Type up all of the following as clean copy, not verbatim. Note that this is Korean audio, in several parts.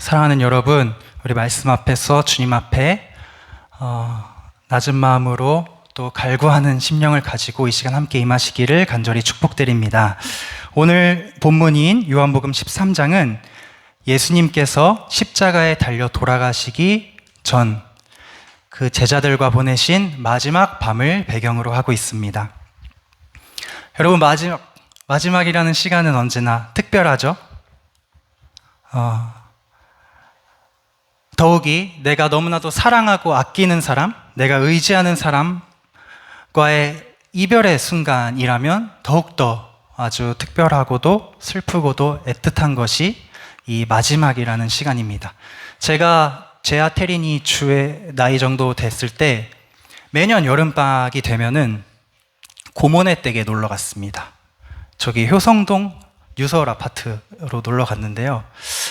사랑하는 여러분, 우리 말씀 앞에서 주님 앞에 낮은 마음으로 또 갈구하는 심령을 가지고 이 시간 함께 임하시기를 간절히 축복드립니다. 오늘 본문인 요한복음 13장은 예수님께서 십자가에 달려 돌아가시기 전 그 제자들과 보내신 마지막 밤을 배경으로 하고 있습니다. 여러분, 마지막이라는 시간은 언제나 특별하죠? 더욱이 내가 너무나도 사랑하고 아끼는 사람, 내가 의지하는 사람과의 이별의 순간이라면 더욱더 아주 특별하고도 슬프고도 애틋한 것이 이 마지막이라는 시간입니다. 제가 제아 테린이 주의 나이 정도 됐을 때 매년 여름방학이 되면은 고모네 댁에 놀러 갔습니다. 저기 효성동 유서울 아파트로 놀러 갔는데요.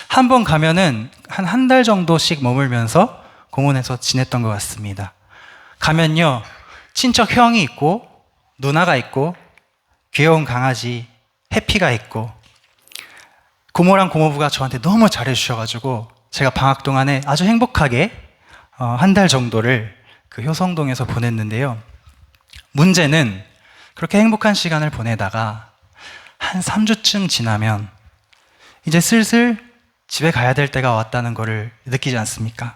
한 번 가면은 한 달 정도씩 머물면서 공원에서 지냈던 것 같습니다. 가면요, 친척 형이 있고 누나가 있고 귀여운 강아지 해피가 있고 고모랑 고모부가 저한테 너무 잘해주셔가지고 제가 방학 동안에 아주 행복하게 한 달 정도를 그 효성동에서 보냈는데요. 문제는 그렇게 행복한 시간을 보내다가 한 3주쯤 지나면 이제 슬슬 집에 가야 될 때가 왔다는 것을 느끼지 않습니까?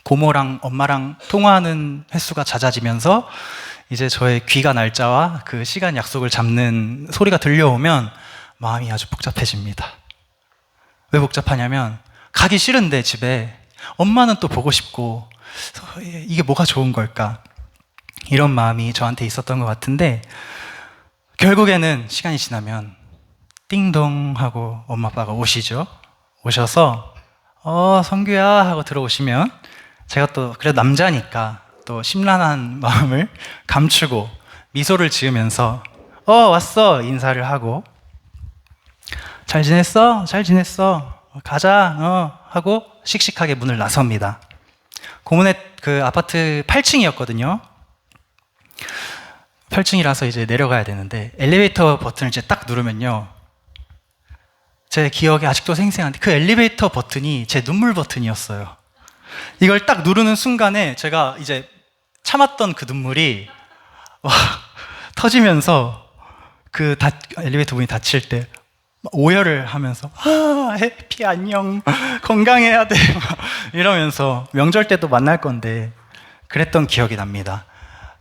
고모랑 엄마랑 통화하는 횟수가 잦아지면서 이제 저의 귀가 날짜와 그 시간 약속을 잡는 소리가 들려오면 마음이 아주 복잡해집니다. 왜 복잡하냐면 가기 싫은데 집에 엄마는 또 보고 싶고 이게 뭐가 좋은 걸까? 이런 마음이 저한테 있었던 것 같은데 결국에는 시간이 지나면 띵동 하고 엄마 아빠가 오시죠. 오셔서 성규야 하고 들어오시면 제가 또 그래도 남자니까 또 심란한 마음을 감추고 미소를 지으면서 왔어 인사를 하고 잘 지냈어? 잘 지냈어? 가자 하고 씩씩하게 문을 나섭니다. 고모네 그 아파트 8층이었거든요. 8층이라서 이제 내려가야 되는데 엘리베이터 버튼을 이제 딱 누르면요, 제 기억에 아직도 생생한데 그 엘리베이터 버튼이 제 눈물 버튼이었어요. 이걸 딱 누르는 순간에 제가 이제 참았던 그 눈물이 터지면서 그 엘리베이터 문이 닫힐 때 오열을 하면서 해피 안녕 건강해야 돼 이러면서 명절 때도 만날 건데 그랬던 기억이 납니다.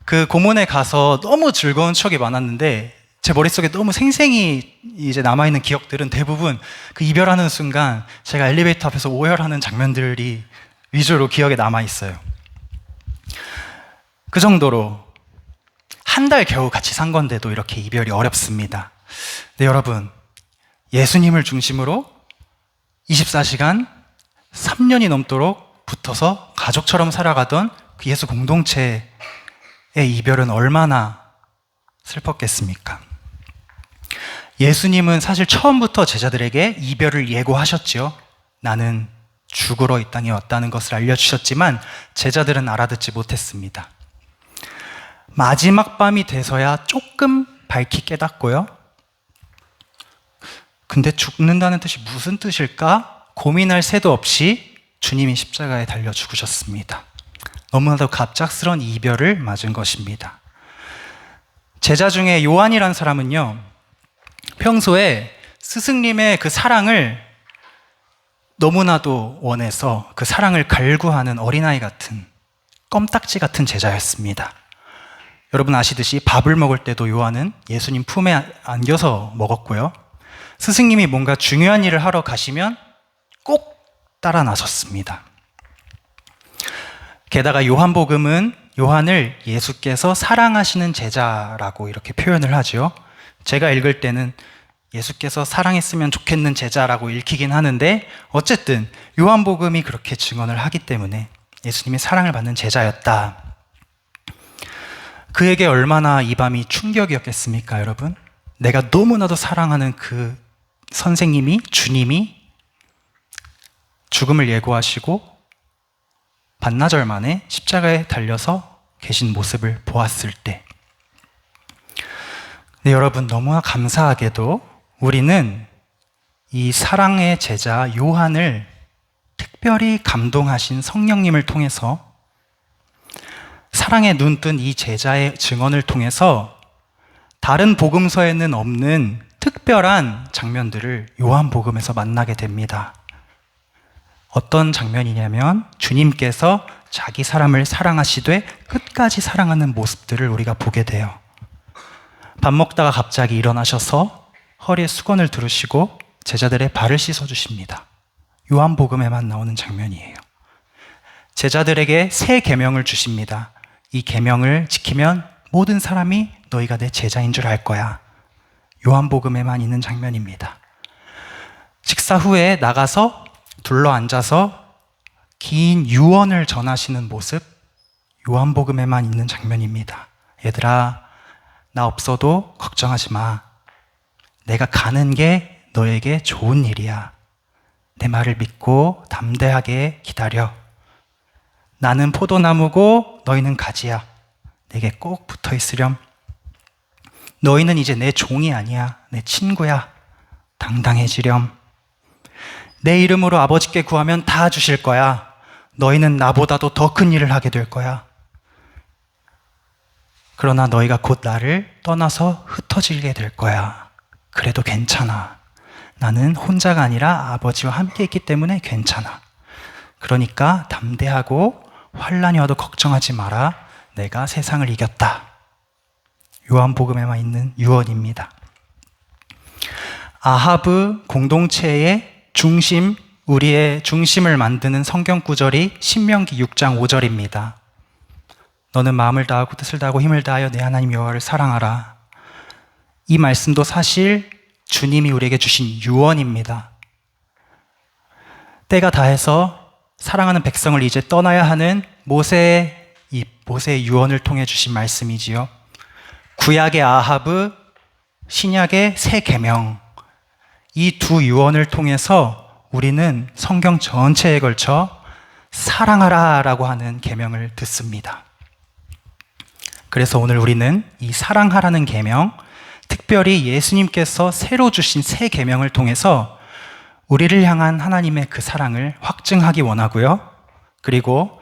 그 고모네 가서 너무 즐거운 추억이 많았는데 제 머릿속에 너무 생생히 이제 남아있는 기억들은 대부분 그 이별하는 순간 제가 엘리베이터 앞에서 오열하는 장면들이 위주로 기억에 남아있어요. 그 정도로 한 달 겨우 같이 산 건데도 이렇게 이별이 어렵습니다. 네, 여러분, 예수님을 중심으로 24시간 3년이 넘도록 붙어서 가족처럼 살아가던 그 예수 공동체의 이별은 얼마나 슬펐겠습니까? 예수님은 사실 처음부터 제자들에게 이별을 예고하셨죠. 나는 죽으러 이 땅에 왔다는 것을 알려주셨지만 제자들은 알아듣지 못했습니다. 마지막 밤이 돼서야 조금 밝히 깨닫고요. 근데 죽는다는 뜻이 무슨 뜻일까? 고민할 새도 없이 주님이 십자가에 달려 죽으셨습니다. 너무나도 갑작스러운 이별을 맞은 것입니다. 제자 중에 요한이라는 사람은요, 평소에 스승님의 그 사랑을 너무나도 원해서 그 사랑을 갈구하는 어린아이 같은, 껌딱지 같은 제자였습니다. 여러분 아시듯이 밥을 먹을 때도 요한은 예수님 품에 안겨서 먹었고요. 스승님이 뭔가 중요한 일을 하러 가시면 꼭 따라 나섰습니다. 게다가 요한복음은 요한을 예수께서 사랑하시는 제자라고 이렇게 표현을 하죠. 제가 읽을 때는 예수께서 사랑했으면 좋겠는 제자라고 읽히긴 하는데 어쨌든 요한복음이 그렇게 증언을 하기 때문에 예수님이 사랑을 받는 제자였다. 그에게 얼마나 이 밤이 충격이었겠습니까, 여러분? 내가 너무나도 사랑하는 그 선생님이, 주님이 죽음을 예고하시고 반나절 만에 십자가에 달려서 계신 모습을 보았을 때, 네, 여러분, 너무나 감사하게도 우리는 이 사랑의 제자 요한을 특별히 감동하신 성령님을 통해서 사랑에 눈뜬 이 제자의 증언을 통해서 다른 복음서에는 없는 특별한 장면들을 요한복음에서 만나게 됩니다. 어떤 장면이냐면 주님께서 자기 사람을 사랑하시되 끝까지 사랑하는 모습들을 우리가 보게 돼요. 밥 먹다가 갑자기 일어나셔서 허리에 수건을 두르시고 제자들의 발을 씻어주십니다. 요한복음에만 나오는 장면이에요. 제자들에게 새 계명을 주십니다. 이 계명을 지키면 모든 사람이 너희가 내 제자인 줄 알 거야. 요한복음에만 있는 장면입니다. 식사 후에 나가서 둘러앉아서 긴 유언을 전하시는 모습, 요한복음에만 있는 장면입니다. 얘들아, 나 없어도 걱정하지 마. 내가 가는 게 너에게 좋은 일이야. 내 말을 믿고 담대하게 기다려. 나는 포도나무고 너희는 가지야. 내게 꼭 붙어 있으렴. 너희는 이제 내 종이 아니야. 내 친구야. 당당해지렴. 내 이름으로 아버지께 구하면 다 주실 거야. 너희는 나보다도 더 큰 일을 하게 될 거야. 그러나 너희가 곧 나를 떠나서 흩어지게 될 거야. 그래도 괜찮아. 나는 혼자가 아니라 아버지와 함께 있기 때문에 괜찮아. 그러니까 담대하고 환난이 와도 걱정하지 마라. 내가 세상을 이겼다. 요한복음에만 있는 유언입니다. 아하브 공동체의 중심, 우리의 중심을 만드는 성경 구절이 신명기 6장 5절입니다. 너는 마음을 다하고 뜻을 다하고 힘을 다하여 내 하나님 여호와를 사랑하라. 이 말씀도 사실 주님이 우리에게 주신 유언입니다. 때가 다해서 사랑하는 백성을 이제 떠나야 하는 모세의 유언을 통해 주신 말씀이지요. 구약의 아하브, 신약의 새 계명, 이 두 유언을 통해서 우리는 성경 전체에 걸쳐 사랑하라 라고 하는 계명을 듣습니다. 그래서 오늘 우리는 이 사랑하라는 계명, 특별히 예수님께서 새로 주신 새 계명을 통해서 우리를 향한 하나님의 그 사랑을 확증하기 원하고요. 그리고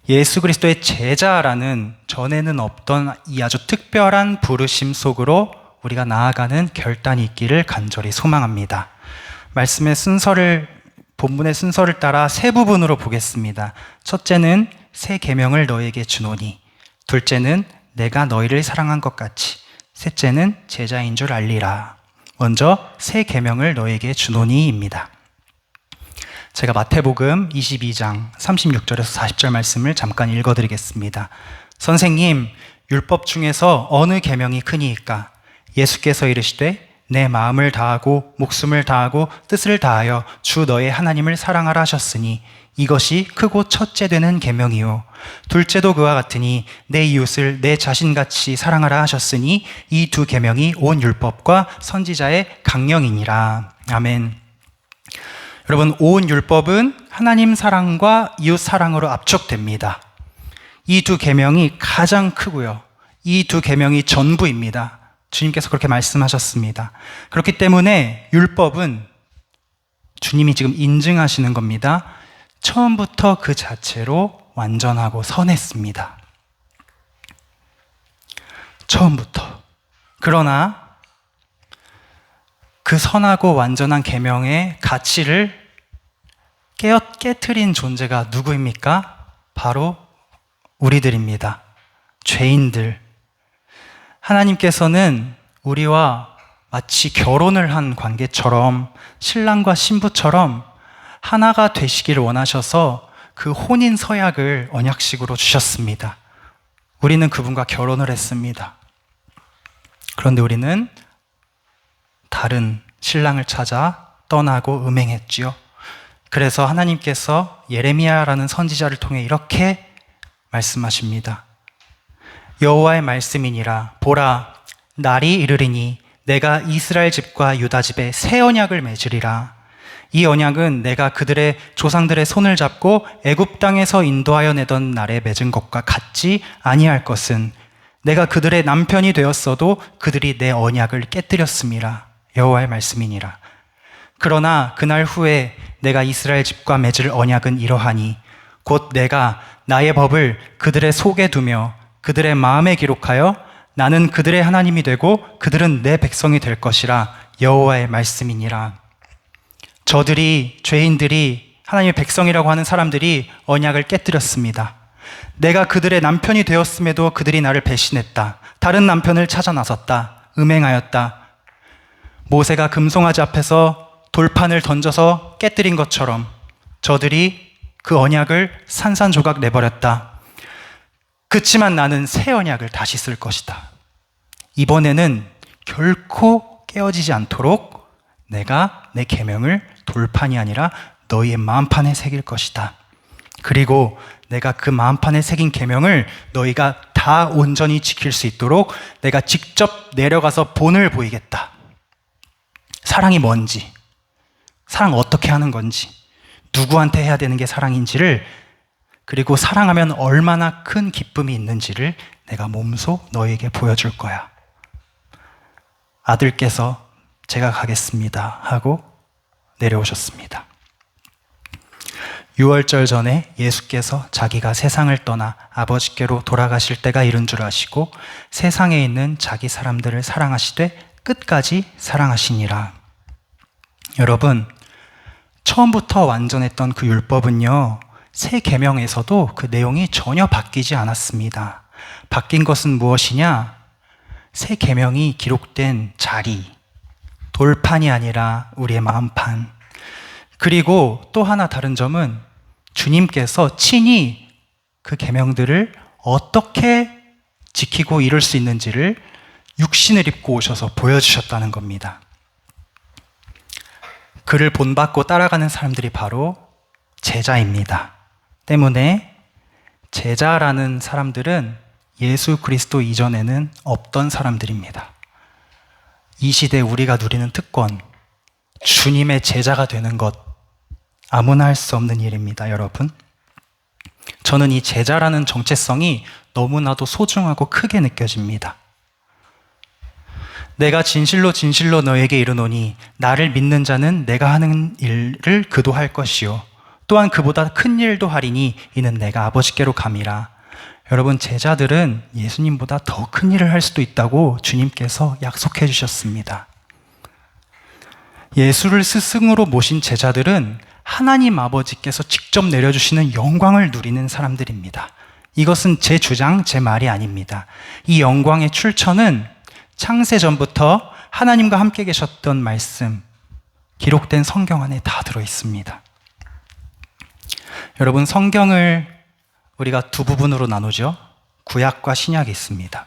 예수 그리스도의 제자라는 전에는 없던 이 아주 특별한 부르심 속으로 우리가 나아가는 결단이 있기를 간절히 소망합니다. 말씀의 본문의 순서를 따라 세 부분으로 보겠습니다. 첫째는 새 계명을 너에게 주노니, 둘째는 내가 너희를 사랑한 것 같이, 셋째는 제자인 줄 알리라. 먼저 새 계명을 너에게 주노니입니다. 제가 마태복음 22장 36절에서 40절 말씀을 잠깐 읽어드리겠습니다. 선생님, 율법 중에서 어느 계명이 크니이까? 예수께서 이르시되 내 마음을 다하고 목숨을 다하고 뜻을 다하여 주 너의 하나님을 사랑하라 하셨으니 이것이 크고 첫째 되는 계명이요. 둘째도 그와 같으니 내 이웃을 내 자신같이 사랑하라 하셨으니 이 두 계명이 온 율법과 선지자의 강령이니라. 아멘. 여러분, 온 율법은 하나님 사랑과 이웃 사랑으로 압축됩니다. 이 두 계명이 가장 크고요. 이 두 계명이 전부입니다. 주님께서 그렇게 말씀하셨습니다. 그렇기 때문에 율법은 주님이 지금 인증하시는 겁니다. 처음부터 그 자체로 완전하고 선했습니다. 처음부터. 그러나 그 선하고 완전한 계명의 가치를 깨트린 존재가 누구입니까? 바로 우리들입니다. 죄인들. 하나님께서는 우리와 마치 결혼을 한 관계처럼, 신랑과 신부처럼 하나가 되시기를 원하셔서 그 혼인 서약을 언약식으로 주셨습니다. 우리는 그분과 결혼을 했습니다. 그런데 우리는 다른 신랑을 찾아 떠나고 음행했지요. 그래서 하나님께서 예레미야라는 선지자를 통해 이렇게 말씀하십니다. 여호와의 말씀이니라. 보라, 날이 이르리니 내가 이스라엘 집과 유다 집에 새 언약을 맺으리라. 이 언약은 내가 그들의 조상들의 손을 잡고 애굽 땅에서 인도하여 내던 날에 맺은 것과 같지 아니할 것은 내가 그들의 남편이 되었어도 그들이 내 언약을 깨뜨렸음이라. 여호와의 말씀이니라. 그러나 그날 후에 내가 이스라엘 집과 맺을 언약은 이러하니 곧 내가 나의 법을 그들의 속에 두며 그들의 마음에 기록하여 나는 그들의 하나님이 되고 그들은 내 백성이 될 것이라. 여호와의 말씀이니라. 죄인들이 하나님의 백성이라고 하는 사람들이 언약을 깨뜨렸습니다. 내가 그들의 남편이 되었음에도 그들이 나를 배신했다. 다른 남편을 찾아 나섰다. 음행하였다. 모세가 금송아지 앞에서 돌판을 던져서 깨뜨린 것처럼 저들이 그 언약을 산산조각 내버렸다. 그치만 나는 새 언약을 다시 쓸 것이다. 이번에는 결코 깨어지지 않도록 내가 내 계명을 돌판이 아니라 너희의 마음판에 새길 것이다. 그리고 내가 그 마음판에 새긴 계명을 너희가 다 온전히 지킬 수 있도록 내가 직접 내려가서 본을 보이겠다. 사랑이 뭔지, 사랑 어떻게 하는 건지, 누구한테 해야 되는 게 사랑인지를, 그리고 사랑하면 얼마나 큰 기쁨이 있는지를 내가 몸소 너희에게 보여줄 거야. 아들께서 제가 가겠습니다 하고 내려오셨습니다. 유월절 전에 예수께서 자기가 세상을 떠나 아버지께로 돌아가실 때가 이른 줄 아시고 세상에 있는 자기 사람들을 사랑하시되 끝까지 사랑하시니라. 여러분, 처음부터 완전했던 그 율법은요, 새 계명에서도 그 내용이 전혀 바뀌지 않았습니다. 바뀐 것은 무엇이냐? 새 계명이 기록된 자리, 돌판이 아니라 우리의 마음판. 그리고 또 하나 다른 점은 주님께서 친히 그 계명들을 어떻게 지키고 이룰 수 있는지를 육신을 입고 오셔서 보여주셨다는 겁니다. 그를 본받고 따라가는 사람들이 바로 제자입니다. 때문에 제자라는 사람들은 예수 그리스도 이전에는 없던 사람들입니다. 이 시대 우리가 누리는 특권, 주님의 제자가 되는 것, 아무나 할 수 없는 일입니다, 여러분. 저는 이 제자라는 정체성이 너무나도 소중하고 크게 느껴집니다. 내가 진실로 진실로 너에게 이르노니 나를 믿는 자는 내가 하는 일을 그도 할 것이요 또한 그보다 큰 일도 하리니 이는 내가 아버지께로 감이라. 여러분, 제자들은 예수님보다 더 큰 일을 할 수도 있다고 주님께서 약속해 주셨습니다. 예수를 스승으로 모신 제자들은 하나님 아버지께서 직접 내려주시는 영광을 누리는 사람들입니다. 이것은 제 주장, 제 말이 아닙니다. 이 영광의 출처는 창세전부터 하나님과 함께 계셨던 말씀, 기록된 성경 안에 다 들어있습니다. 여러분, 성경을 우리가 두 부분으로 나누죠. 구약과 신약이 있습니다.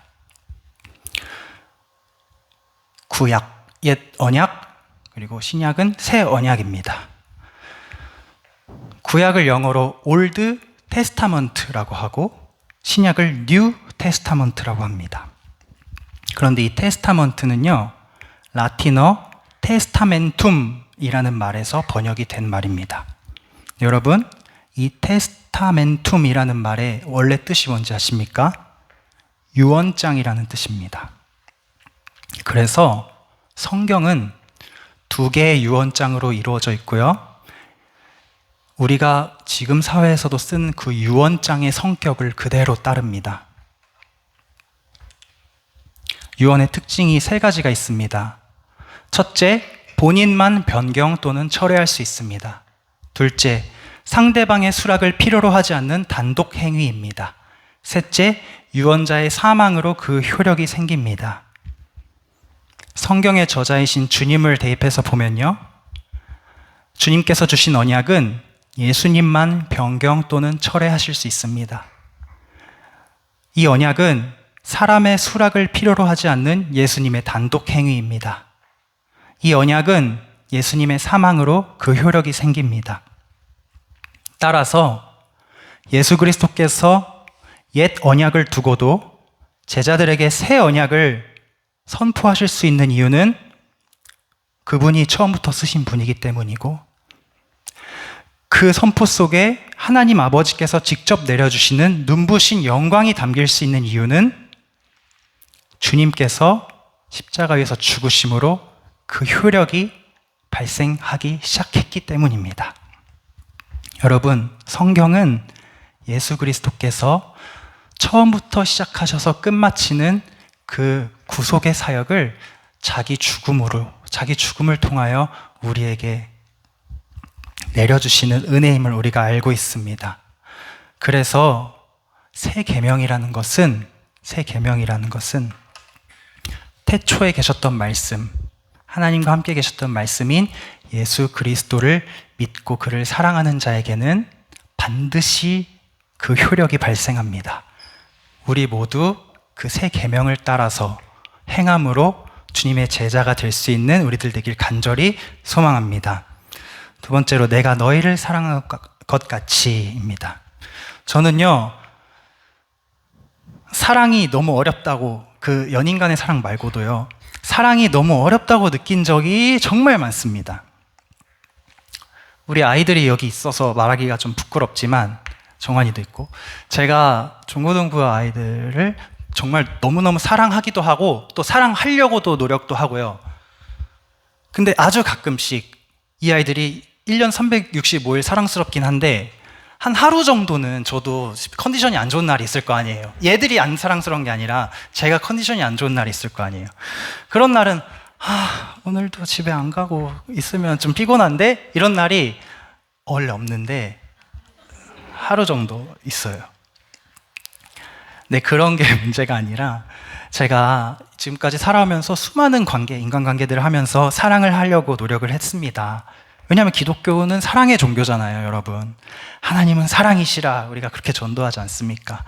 구약, 옛 언약, 그리고 신약은 새 언약입니다. 구약을 영어로 올드 테스타먼트라고 하고 신약을 뉴 테스타먼트라고 합니다. 그런데 이 테스타먼트는요, 라틴어 테스타멘툼이라는 말에서 번역이 된 말입니다. 여러분, 이 테스타멘툼이라는 말의 원래 뜻이 뭔지 아십니까? 유언장이라는 뜻입니다. 그래서 성경은 두 개의 유언장으로 이루어져 있고요. 우리가 지금 사회에서도 쓴 그 유언장의 성격을 그대로 따릅니다. 유언의 특징이 세 가지가 있습니다. 첫째, 본인만 변경 또는 철회할 수 있습니다. 둘째, 상대방의 수락을 필요로 하지 않는 단독 행위입니다. 셋째, 유언자의 사망으로 그 효력이 생깁니다. 성경의 저자이신 주님을 대입해서 보면요, 주님께서 주신 언약은 예수님만 변경 또는 철회하실 수 있습니다. 이 언약은 사람의 수락을 필요로 하지 않는 예수님의 단독 행위입니다. 이 언약은 예수님의 사망으로 그 효력이 생깁니다. 따라서 예수 그리스도께서 옛 언약을 두고도 제자들에게 새 언약을 선포하실 수 있는 이유는 그분이 처음부터 쓰신 분이기 때문이고, 그 선포 속에 하나님 아버지께서 직접 내려주시는 눈부신 영광이 담길 수 있는 이유는 주님께서 십자가에서 죽으심으로 그 효력이 발생하기 시작했기 때문입니다. 여러분, 성경은 예수 그리스도께서 처음부터 시작하셔서 끝마치는 그 구속의 사역을 자기 죽음을 통하여 우리에게 내려주시는 은혜임을 우리가 알고 있습니다. 그래서 새 계명이라는 것은 태초에 계셨던 말씀, 하나님과 함께 계셨던 말씀인 예수 그리스도를 믿고 그를 사랑하는 자에게는 반드시 그 효력이 발생합니다. 우리 모두 그 새 계명을 따라서 행함으로 주님의 제자가 될 수 있는 우리들 되길 간절히 소망합니다. 두 번째로, 내가 너희를 사랑할 것 같이입니다. 저는요, 사랑이 너무 어렵다고, 그 연인 간의 사랑 말고도요, 사랑이 너무 어렵다고 느낀 적이 정말 많습니다. 우리 아이들이 여기 있어서 말하기가 좀 부끄럽지만, 정환이도 있고, 제가 중고등부 아이들을 정말 너무너무 사랑하기도 하고 또 사랑하려고도 노력도 하고요. 근데 아주 가끔씩 이 아이들이 1년 365일 사랑스럽긴 한데 한 하루 정도는 저도 컨디션이 안 좋은 날이 있을 거 아니에요. 얘들이 안 사랑스러운 게 아니라 제가 컨디션이 안 좋은 날이 있을 거 아니에요. 그런 날은 오늘도 집에 안 가고 있으면 좀 피곤한데, 이런 날이 원래 없는데 하루 정도 있어요. 네, 그런 게 문제가 아니라 제가 지금까지 살아오면서 수많은 인간관계들을 하면서 사랑을 하려고 노력을 했습니다. 왜냐하면 기독교는 사랑의 종교잖아요, 여러분. 하나님은 사랑이시라 우리가 그렇게 전도하지 않습니까?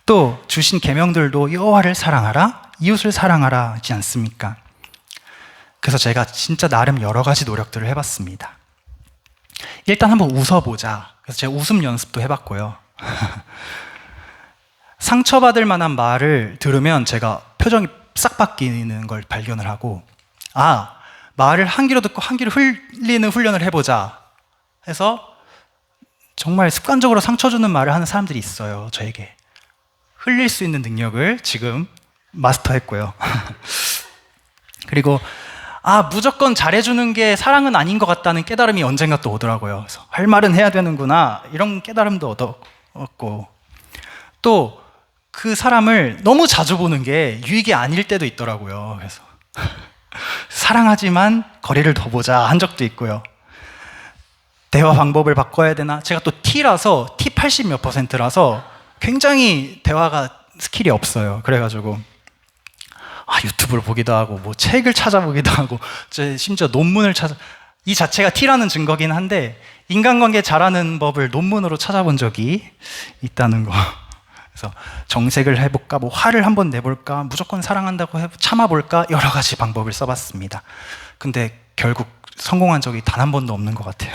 또 주신 계명들도 여호와를 사랑하라, 이웃을 사랑하라 하지 않습니까? 그래서 제가 진짜 나름 여러 가지 노력들을 해봤습니다. 일단 한번 웃어보자. 그래서 제가 웃음 연습도 해봤고요. 상처받을 만한 말을 들으면 제가 표정이 싹 바뀌는 걸 발견을 하고, 말을 한 귀로 듣고 한 귀로 흘리는 훈련을 해보자 해서 정말 습관적으로 상처 주는 말을 하는 사람들이 있어요. 저에게 흘릴 수 있는 능력을 지금 마스터했고요. 그리고 무조건 잘해주는 게 사랑은 아닌 것 같다는 깨달음이 언젠가 또 오더라고요. 그래서 할 말은 해야 되는구나, 이런 깨달음도 얻었고, 또 그 사람을 너무 자주 보는 게 유익이 아닐 때도 있더라고요. 그래서 사랑하지만 거리를 더 보자 한 적도 있고요. 대화 방법을 바꿔야 되나? 제가 또 T라서 T 80 몇 %라서 굉장히 대화가 스킬이 없어요. 그래가지고 유튜브를 보기도 하고 뭐 책을 찾아보기도 하고, 심지어 논문을 이 자체가 T라는 증거긴 한데 인간관계 잘하는 법을 논문으로 찾아본 적이 있다는 거. 그래서 정색을 해볼까, 뭐 화를 한번 내볼까, 무조건 사랑한다고 참아볼까, 여러 가지 방법을 써봤습니다. 근데 결국 성공한 적이 단 한 번도 없는 것 같아요.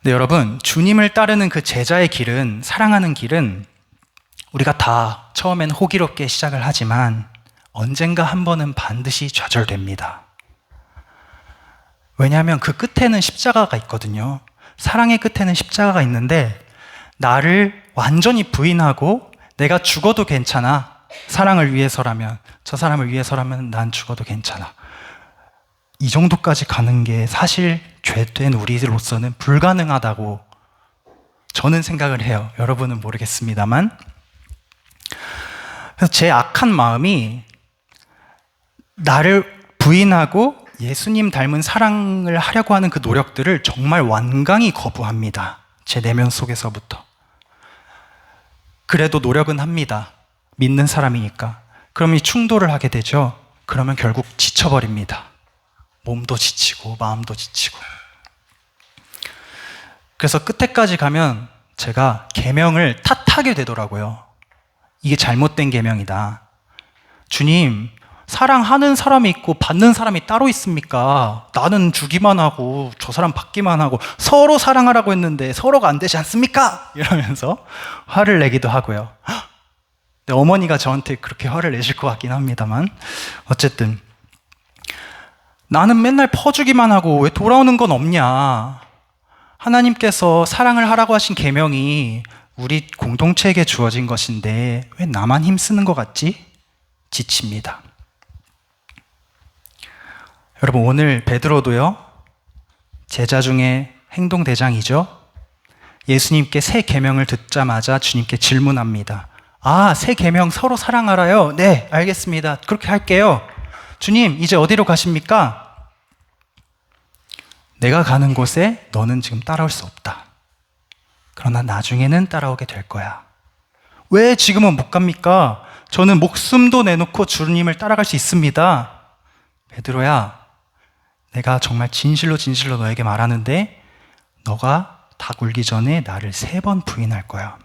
네, 여러분, 주님을 따르는 그 제자의 길은, 사랑하는 길은 우리가 다 처음엔 호기롭게 시작을 하지만 언젠가 한 번은 반드시 좌절됩니다. 왜냐하면 그 끝에는 십자가가 있거든요. 사랑의 끝에는 십자가가 있는데, 나를 완전히 부인하고 내가 죽어도 괜찮아, 사랑을 위해서라면, 저 사람을 위해서라면 난 죽어도 괜찮아, 이 정도까지 가는 게 사실 죄된 우리로서는 불가능하다고 저는 생각을 해요. 여러분은 모르겠습니다만. 그래서 제 악한 마음이 나를 부인하고 예수님 닮은 사랑을 하려고 하는 그 노력들을 정말 완강히 거부합니다. 제 내면 속에서부터. 그래도 노력은 합니다. 믿는 사람이니까. 그럼 이 충돌을 하게 되죠. 그러면 결국 지쳐버립니다. 몸도 지치고 마음도 지치고. 그래서 끝에까지 가면 제가 계명을 탓하게 되더라고요. 이게 잘못된 계명이다. 주님, 사랑하는 사람이 있고 받는 사람이 따로 있습니까? 나는 주기만 하고 저 사람 받기만 하고 서로 사랑하라고 했는데 서로가 안 되지 않습니까? 이러면서 화를 내기도 하고요. 근데 어머니가 저한테 그렇게 화를 내실 것 같긴 합니다만, 어쨌든 나는 맨날 퍼주기만 하고 왜 돌아오는 건 없냐? 하나님께서 사랑을 하라고 하신 계명이 우리 공동체에게 주어진 것인데 왜 나만 힘쓰는 것 같지? 지칩니다. 여러분, 오늘 베드로도요, 제자 중에 행동대장이죠. 예수님께 새 계명을 듣자마자 주님께 질문합니다. 아, 새 계명 서로 사랑하라요? 네, 알겠습니다. 그렇게 할게요. 주님, 이제 어디로 가십니까? 내가 가는 곳에 너는 지금 따라올 수 없다. 그러나 나중에는 따라오게 될 거야. 왜 지금은 못 갑니까? 저는 목숨도 내놓고 주님을 따라갈 수 있습니다. 베드로야, 내가 정말 진실로 너에게 말하는데 너가 닭 울기 전에 나를 3번 부인할 거야.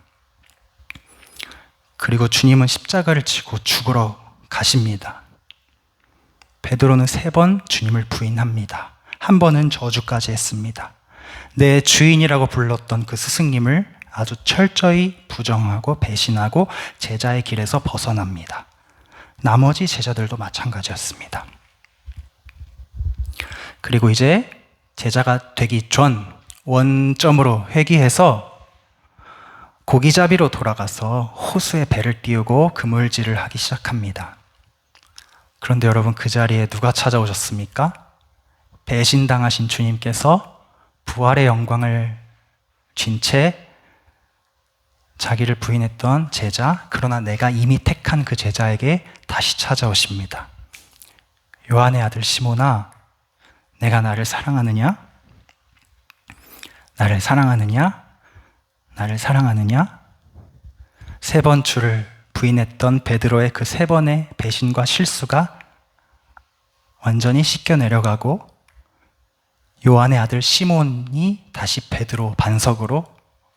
그리고 주님은 십자가를 지고 죽으러 가십니다. 베드로는 3번 주님을 부인합니다. 한 번은 저주까지 했습니다. 내 주인이라고 불렀던 그 스승님을 아주 철저히 부정하고 배신하고 제자의 길에서 벗어납니다. 나머지 제자들도 마찬가지였습니다. 그리고 이제 제자가 되기 전 원점으로 회귀해서 고기잡이로 돌아가서 호수에 배를 띄우고 그물질을 하기 시작합니다. 그런데 여러분, 그 자리에 누가 찾아오셨습니까? 배신당하신 주님께서 부활의 영광을 쥔 채 자기를 부인했던 제자, 그러나 내가 이미 택한 그 제자에게 다시 찾아오십니다. 요한의 아들 시몬아, 내가 나를 사랑하느냐? 나를 사랑하느냐? 나를 사랑하느냐? 3번 주를 부인했던 베드로의 그 3번의 배신과 실수가 완전히 씻겨 내려가고 요한의 아들 시몬이 다시 베드로 반석으로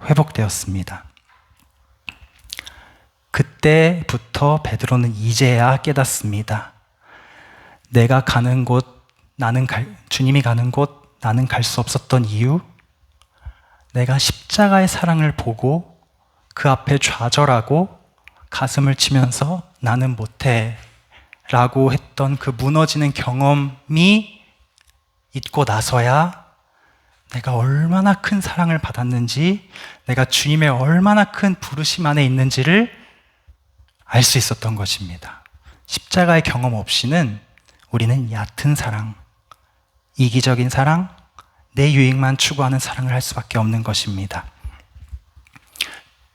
회복되었습니다. 그때부터 베드로는 이제야 깨닫습니다. 내가 가는 곳, 주님이 가는 곳, 나는 갈 수 없었던 이유, 내가 십자가의 사랑을 보고 그 앞에 좌절하고 가슴을 치면서 나는 못해 라고 했던 그 무너지는 경험이 있고 나서야 내가 얼마나 큰 사랑을 받았는지, 내가 주님의 얼마나 큰 부르심 안에 있는지를 알 수 있었던 것입니다. 십자가의 경험 없이는 우리는 얕은 사랑, 이기적인 사랑, 내 유익만 추구하는 사랑을 할 수밖에 없는 것입니다.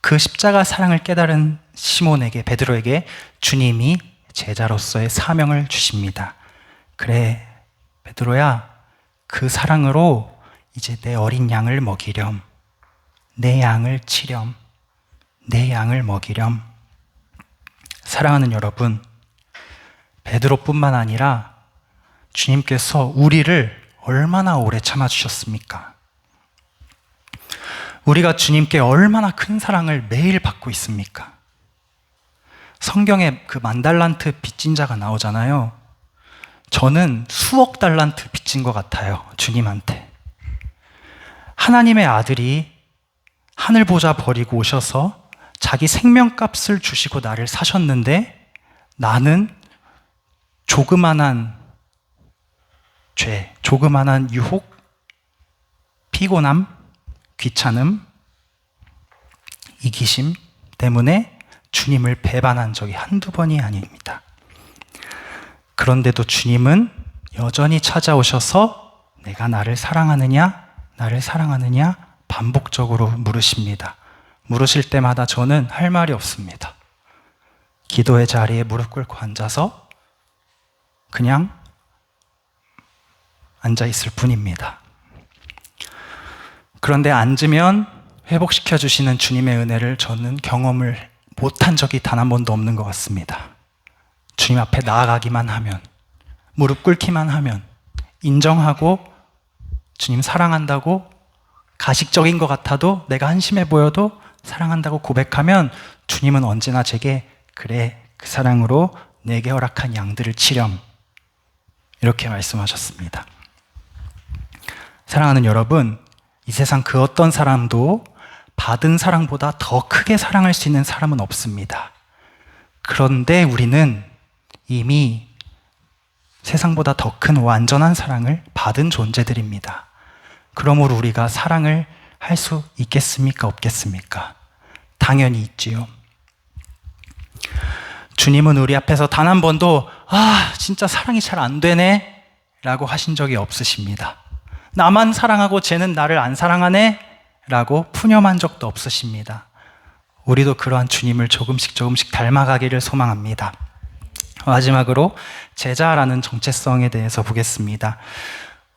그 십자가 사랑을 깨달은 시몬에게, 베드로에게 주님이 제자로서의 사명을 주십니다. 그래, 베드로야, 그 사랑으로 이제 내 어린 양을 먹이렴, 내 양을 치렴, 내 양을 먹이렴. 사랑하는 여러분, 베드로뿐만 아니라 주님께서 우리를 얼마나 오래 참아주셨습니까? 우리가 주님께 얼마나 큰 사랑을 매일 받고 있습니까? 성경에 그 10,000달란트 빚진 자가 나오잖아요. 저는 수억 달란트 빚진 것 같아요, 주님한테. 하나님의 아들이 하늘 보좌 버리고 오셔서 자기 생명값을 주시고 나를 사셨는데 나는 조그만한 죄, 조그만한 유혹, 피곤함, 귀찮음, 이기심 때문에 주님을 배반한 적이 한두 번이 아닙니다. 그런데도 주님은 여전히 찾아오셔서 내가 나를 사랑하느냐, 나를 사랑하느냐 반복적으로 물으십니다. 물으실 때마다 저는 할 말이 없습니다. 기도의 자리에 무릎 꿇고 앉아서 그냥 앉아 있을 뿐입니다. 그런데 앉으면 회복시켜 주시는 주님의 은혜를 저는 경험을 못한 적이 단 한 번도 없는 것 같습니다. 주님 앞에 나아가기만 하면, 무릎 꿇기만 하면, 인정하고 주님 사랑한다고, 가식적인 것 같아도, 내가 한심해 보여도 사랑한다고 고백하면 주님은 언제나 제게 그래, 그 사랑으로 내게 허락한 양들을 치렴, 이렇게 말씀하셨습니다. 사랑하는 여러분, 이 세상 그 어떤 사람도 받은 사랑보다 더 크게 사랑할 수 있는 사람은 없습니다. 그런데 우리는 이미 세상보다 더 큰 완전한 사랑을 받은 존재들입니다. 그러므로 우리가 사랑을 할 수 있겠습니까? 없겠습니까? 당연히 있지요. 주님은 우리 앞에서 단 한 번도 진짜 사랑이 잘 안 되네 라고 하신 적이 없으십니다. 나만 사랑하고 쟤는 나를 안 사랑하네? 라고 푸념한 적도 없으십니다. 우리도 그러한 주님을 조금씩 닮아가기를 소망합니다. 마지막으로 제자라는 정체성에 대해서 보겠습니다.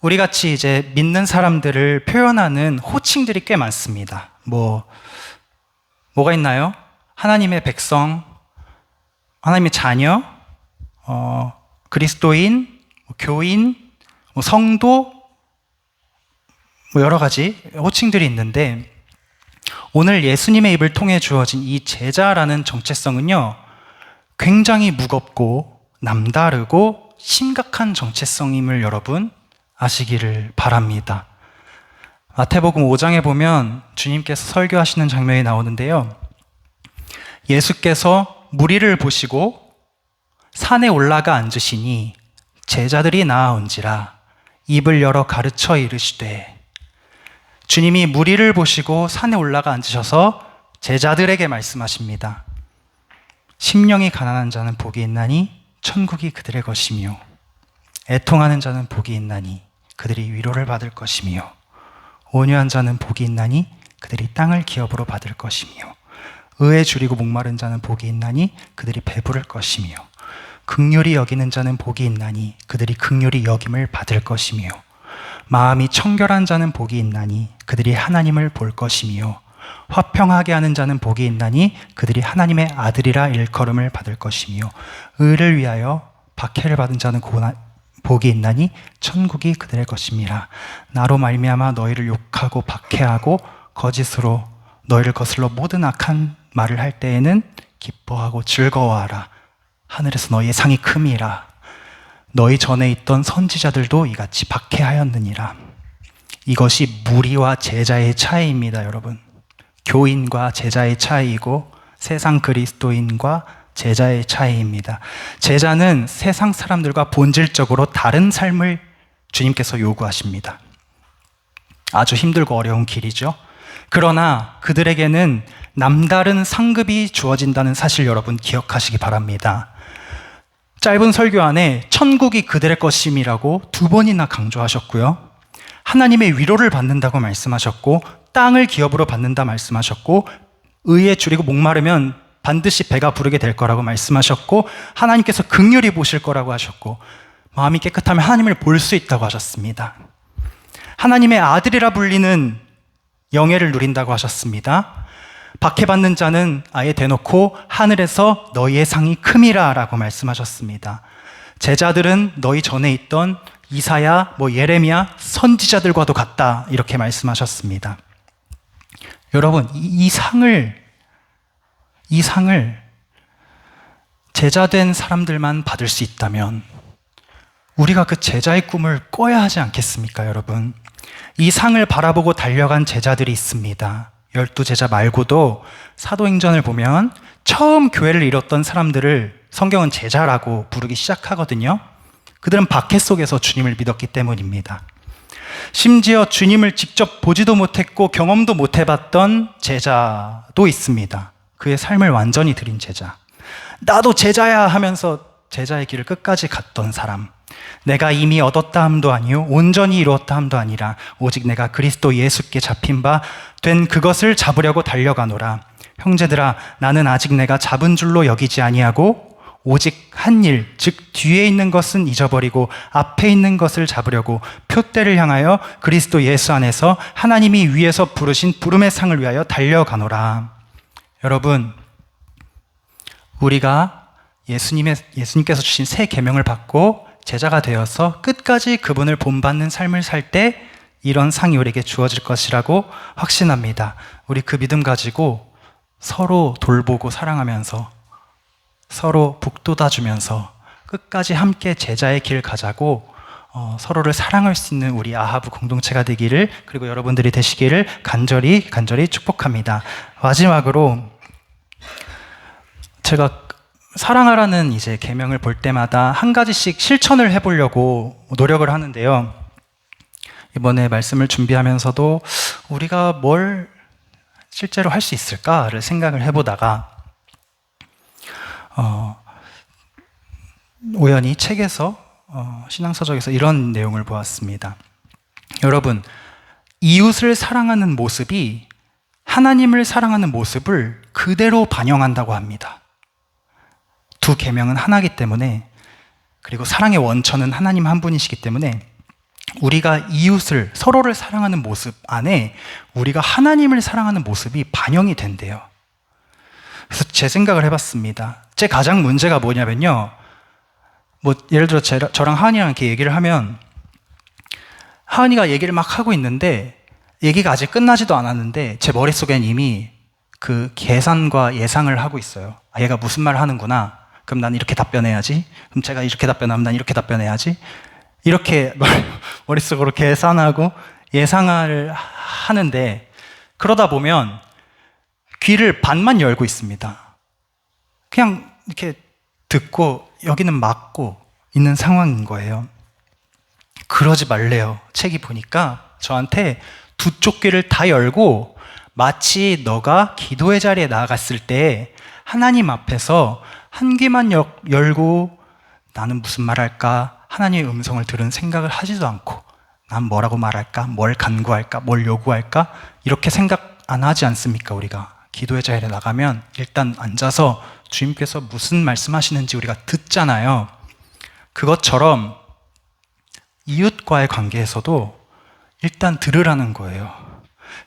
우리 같이 이제 믿는 사람들을 표현하는 호칭들이 꽤 많습니다. 뭐가 있나요? 하나님의 백성, 하나님의 자녀, 그리스도인, 교인, 성도, 여러 가지 호칭들이 있는데, 오늘 예수님의 입을 통해 주어진 이 제자라는 정체성은요, 굉장히 무겁고 남다르고 심각한 정체성임을 여러분 아시기를 바랍니다. 마태복음 5장에 보면 주님께서 설교하시는 장면이 나오는데요, 예수께서 무리를 보시고 산에 올라가 앉으시니 제자들이 나아온지라 입을 열어 가르쳐 이르시되, 주님이 무리를 보시고 산에 올라가 앉으셔서 제자들에게 말씀하십니다. 심령이 가난한 자는 복이 있나니 천국이 그들의 것이며, 애통하는 자는 복이 있나니 그들이 위로를 받을 것이며, 온유한 자는 복이 있나니 그들이 땅을 기업으로 받을 것이며, 의에 줄이고 목마른 자는 복이 있나니 그들이 배부를 것이며, 긍휼히 여기는 자는 복이 있나니 그들이 긍휼히 여김을 받을 것이며, 마음이 청결한 자는 복이 있나니 그들이 하나님을 볼 것이며, 화평하게 하는 자는 복이 있나니 그들이 하나님의 아들이라 일컬음을 받을 것이며, 의를 위하여 박해를 받은 자는 복이 있나니 천국이 그들의 것임이라. 나로 말미암아 너희를 욕하고 박해하고 거짓으로 너희를 거슬러 모든 악한 말을 할 때에는 기뻐하고 즐거워하라. 하늘에서 너희의 상이 큼이라. 너희 전에 있던 선지자들도 이같이 박해하였느니라. 이것이 무리와 제자의 차이입니다, 여러분. 교인과 제자의 차이이고 세상 그리스도인과 제자의 차이입니다. 제자는 세상 사람들과 본질적으로 다른 삶을 주님께서 요구하십니다. 아주 힘들고 어려운 길이죠. 그러나 그들에게는 남다른 상급이 주어진다는 사실 여러분 기억하시기 바랍니다. 짧은 설교 안에 천국이 그들의 것임이라고 2번이나 강조하셨고요. 하나님의 위로를 받는다고 말씀하셨고, 땅을 기업으로 받는다 말씀하셨고, 의에 줄이고 목마르면 반드시 배가 부르게 될 거라고 말씀하셨고, 하나님께서 긍휼히 보실 거라고 하셨고, 마음이 깨끗하면 하나님을 볼 수 있다고 하셨습니다. 하나님의 아들이라 불리는 영예를 누린다고 하셨습니다. 박해받는 자는 아예 대놓고 하늘에서 너희의 상이 큼이라 라고 말씀하셨습니다. 제자들은 너희 전에 있던 이사야, 예레미야, 선지자들과도 같다 이렇게 말씀하셨습니다. 여러분, 이 상을 제자된 사람들만 받을 수 있다면 우리가 그 제자의 꿈을 꿔야 하지 않겠습니까, 여러분? 이 상을 바라보고 달려간 제자들이 있습니다. 12제자 말고도 사도행전을 보면 처음 교회를 이뤘던 사람들을 성경은 제자라고 부르기 시작하거든요. 그들은 박해 속에서 주님을 믿었기 때문입니다. 심지어 주님을 직접 보지도 못했고 경험도 못 해봤던 제자도 있습니다. 그의 삶을 완전히 드린 제자. 나도 제자야 하면서 제자의 길을 끝까지 갔던 사람. 내가 이미 얻었다 함도 아니요 온전히 이루었다 함도 아니라 오직 내가 그리스도 예수께 잡힌 바 된 그것을 잡으려고 달려가노라. 형제들아, 나는 아직 내가 잡은 줄로 여기지 아니하고 오직 한 일, 즉 뒤에 있는 것은 잊어버리고 앞에 있는 것을 잡으려고 표대를 향하여 그리스도 예수 안에서 하나님이 위에서 부르신 부름의 상을 위하여 달려가노라. 여러분, 우리가 예수님께서 주신 새 계명을 받고 제자가 되어서 끝까지 그분을 본받는 삶을 살 때 이런 상이 우리에게 주어질 것이라고 확신합니다. 우리 그 믿음 가지고 서로 돌보고 사랑하면서 서로 북돋아주면서 끝까지 함께 제자의 길 가자고 서로를 사랑할 수 있는 우리 아하브 공동체가 되기를, 그리고 여러분들이 되시기를 간절히 축복합니다. 마지막으로 제가 사랑하라는 이제 계명을 볼 때마다 한 가지씩 실천을 해보려고 노력을 하는데요. 이번에 말씀을 준비하면서도 우리가 뭘 실제로 할 수 있을까를 생각을 해보다가 우연히 책에서 신앙서적에서 이런 내용을 보았습니다. 여러분, 이웃을 사랑하는 모습이 하나님을 사랑하는 모습을 그대로 반영한다고 합니다. 두 계명은 하나이기 때문에, 그리고 사랑의 원천은 하나님 한 분이시기 때문에 우리가 이웃을, 서로를 사랑하는 모습 안에 우리가 하나님을 사랑하는 모습이 반영이 된대요. 그래서 제 생각을 해봤습니다. 제 가장 문제가 뭐냐면요, 예를 들어 저랑 하은이랑 이렇게 얘기를 하면 하은이가 얘기를 막 하고 있는데 얘기가 아직 끝나지도 않았는데 제 머릿속엔 이미 그 계산과 예상을 하고 있어요. 얘가 무슨 말을 하는구나. 그럼 난 이렇게 답변해야지. 그럼 제가 이렇게 답변하면 난 이렇게 답변해야지. 이렇게 머릿속으로 계산하고 예상을 하는데, 그러다 보면 귀를 반만 열고 있습니다. 그냥 이렇게 듣고 여기는 막고 있는 상황인 거예요. 그러지 말래요. 책이 보니까 저한테 두 쪽 귀를 다 열고 마치 너가 기도의 자리에 나아갔을 때 하나님 앞에서 한 귀만 열고 나는 무슨 말 할까? 하나님의 음성을 들은 생각을 하지도 않고 난 뭐라고 말할까? 뭘 간구할까? 뭘 요구할까? 이렇게 생각 안 하지 않습니까? 우리가 기도의 자리에 나가면 일단 앉아서 주님께서 무슨 말씀하시는지 우리가 듣잖아요. 그것처럼 이웃과의 관계에서도 일단 들으라는 거예요.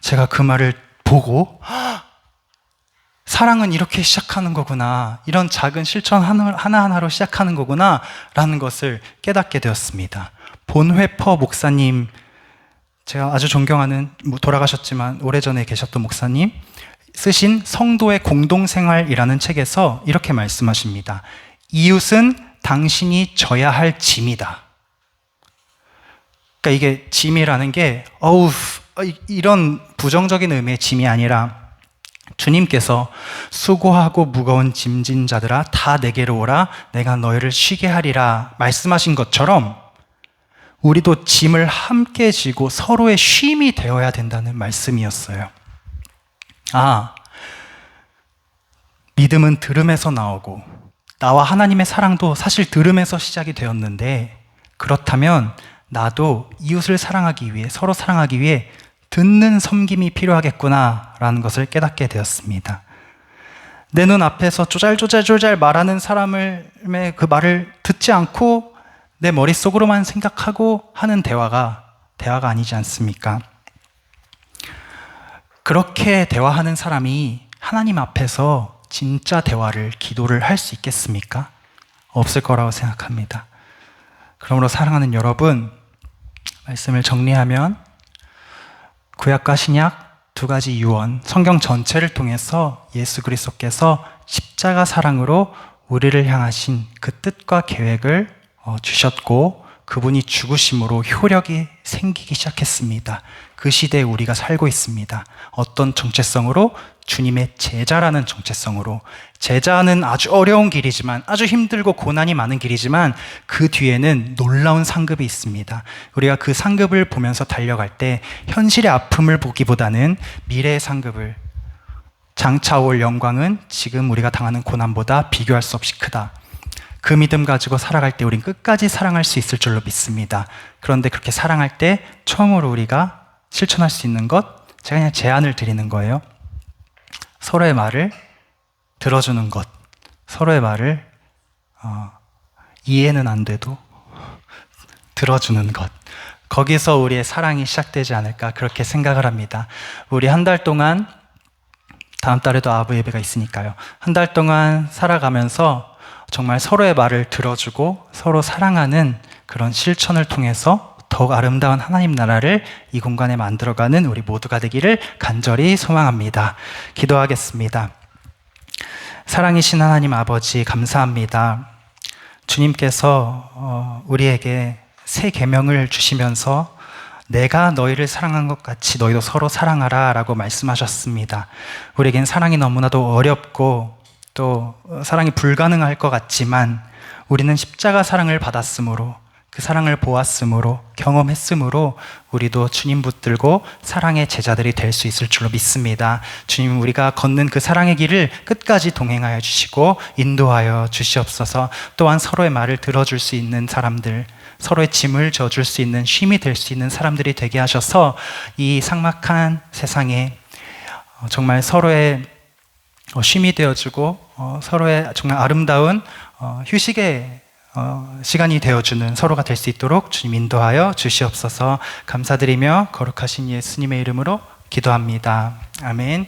제가 그 말을 보고 사랑은 이렇게 시작하는 거구나, 이런 작은 실천 하나하나로 시작하는 거구나 라는 것을 깨닫게 되었습니다. 본회퍼 목사님, 제가 아주 존경하는, 돌아가셨지만 오래전에 계셨던 목사님 쓰신 성도의 공동생활이라는 책에서 이렇게 말씀하십니다. 이웃은 당신이 져야 할 짐이다. 그러니까 이게 짐이라는 게 이런 부정적인 의미의 짐이 아니라 주님께서 수고하고 무거운 짐진 자들아 다 내게로 오라 내가 너희를 쉬게 하리라 말씀하신 것처럼 우리도 짐을 함께 지고 서로의 쉼이 되어야 된다는 말씀이었어요. 믿음은 들음에서 나오고 나와 하나님의 사랑도 사실 들음에서 시작이 되었는데, 그렇다면 나도 이웃을 사랑하기 위해, 서로 사랑하기 위해 듣는 섬김이 필요하겠구나라는 것을 깨닫게 되었습니다. 내 눈 앞에서 조잘조잘 말하는 사람의 그 말을 듣지 않고 내 머릿속으로만 생각하고 하는 대화가 아니지 않습니까? 그렇게 대화하는 사람이 하나님 앞에서 진짜 대화를, 기도를 할 수 있겠습니까? 없을 거라고 생각합니다. 그러므로 사랑하는 여러분, 말씀을 정리하면 구약과 신약 두 가지 유언, 성경 전체를 통해서 예수 그리스도께서 십자가 사랑으로 우리를 향하신 그 뜻과 계획을 주셨고, 그분이 죽으심으로 효력이 생기기 시작했습니다. 그 시대에 우리가 살고 있습니다. 어떤 정체성으로? 주님의 제자라는 정체성으로. 제자는 아주 어려운 길이지만, 아주 힘들고 고난이 많은 길이지만 그 뒤에는 놀라운 상급이 있습니다. 우리가 그 상급을 보면서 달려갈 때 현실의 아픔을 보기보다는 미래의 상급을, 장차 올 영광은 지금 우리가 당하는 고난보다 비교할 수 없이 크다. 그 믿음 가지고 살아갈 때 우린 끝까지 사랑할 수 있을 줄로 믿습니다. 그런데 그렇게 사랑할 때 처음으로 우리가 실천할 수 있는 것, 제가 그냥 제안을 드리는 거예요. 서로의 말을 들어주는 것, 서로의 말을 이해는 안 돼도 들어주는 것, 거기서 우리의 사랑이 시작되지 않을까 그렇게 생각을 합니다. 우리 한 달 동안, 다음 달에도 아부 예배가 있으니까요, 한 달 동안 살아가면서 정말 서로의 말을 들어주고 서로 사랑하는 그런 실천을 통해서 더욱 아름다운 하나님 나라를 이 공간에 만들어가는 우리 모두가 되기를 간절히 소망합니다. 기도하겠습니다. 사랑이신 하나님 아버지, 감사합니다. 주님께서 우리에게 새 계명을 주시면서 내가 너희를 사랑한 것 같이 너희도 서로 사랑하라 라고 말씀하셨습니다. 우리에겐 사랑이 너무나도 어렵고 또 사랑이 불가능할 것 같지만 우리는 십자가 사랑을 받았으므로 그 사랑을 보았으므로, 경험했으므로 우리도 주님 붙들고 사랑의 제자들이 될 수 있을 줄로 믿습니다. 주님, 우리가 걷는 그 사랑의 길을 끝까지 동행하여 주시고 인도하여 주시옵소서. 또한 서로의 말을 들어줄 수 있는 사람들, 서로의 짐을 져줄 수 있는 쉼이 될 수 있는 사람들이 되게 하셔서 이 삭막한 세상에 정말 서로의 쉼이 되어주고 서로의 정말 아름다운 휴식의 시간이 되어주는 서로가 될 수 있도록 주님 인도하여 주시옵소서. 감사드리며 거룩하신 예수님의 이름으로 기도합니다. 아멘.